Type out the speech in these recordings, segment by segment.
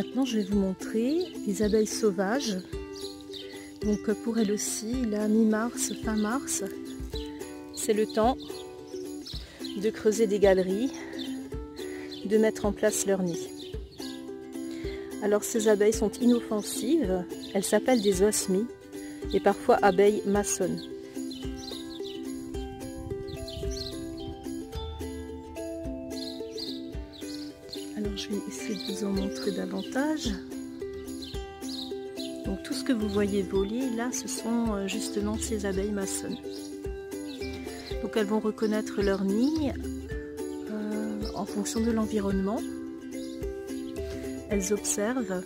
Maintenant, je vais vous montrer les abeilles sauvages. Donc pour elles aussi, là, mi-mars, fin mars, c'est le temps de creuser des galeries, de mettre en place leur nid. Alors ces abeilles sont inoffensives, elles s'appellent des osmies et parfois abeilles maçonnes. Alors je vais essayer de vous en montrer davantage. Donc tout ce que vous voyez voler là, ce sont justement ces abeilles maçonnes. Donc elles vont reconnaître leur nid en fonction de l'environnement. Elles observent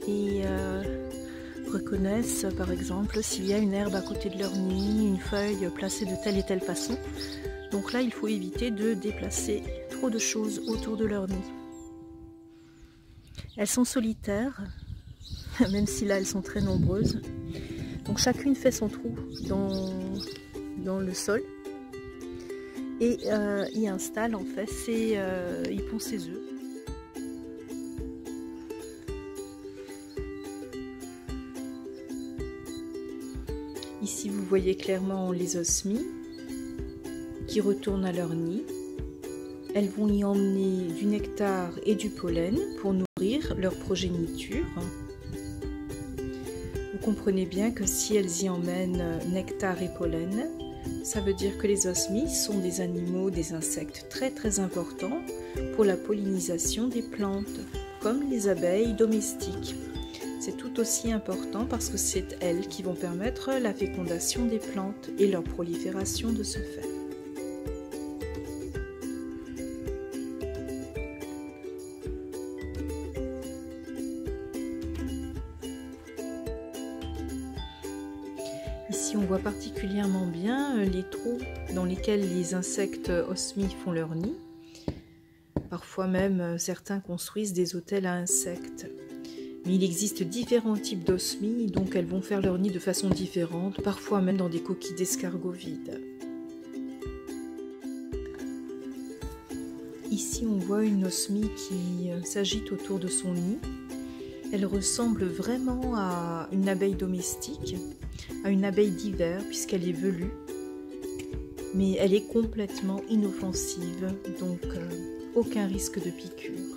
et reconnaissent par exemple s'il y a une herbe à côté de leur nid, une feuille placée de telle et telle façon. Donc là il faut éviter de déplacer trop de choses autour de leur nid. Elles sont solitaires, même si là elles sont très nombreuses. Donc chacune fait son trou dans le sol et y installe en fait y pond ses œufs. Ici vous voyez clairement les osmies qui retournent à leur nid. Elles vont y emmener du nectar et du pollen pour nourrir leur progéniture. Vous comprenez bien que si elles y emmènent nectar et pollen, ça veut dire que les osmies sont des animaux, des insectes très importants pour la pollinisation des plantes, comme les abeilles domestiques. C'est tout aussi important parce que c'est elles qui vont permettre la fécondation des plantes et leur prolifération de ce fait. Ici, on voit particulièrement bien les trous dans lesquels les insectes osmies font leur nid. Parfois même, certains construisent des hôtels à insectes. Mais il existe différents types d'osmies, donc elles vont faire leur nid de façon différente, parfois même dans des coquilles d'escargots vides. Ici, on voit une osmie qui s'agite autour de son nid. Elle ressemble vraiment à une abeille domestique, à une abeille d'hiver puisqu'elle est velue, mais elle est complètement inoffensive, donc aucun risque de piqûre.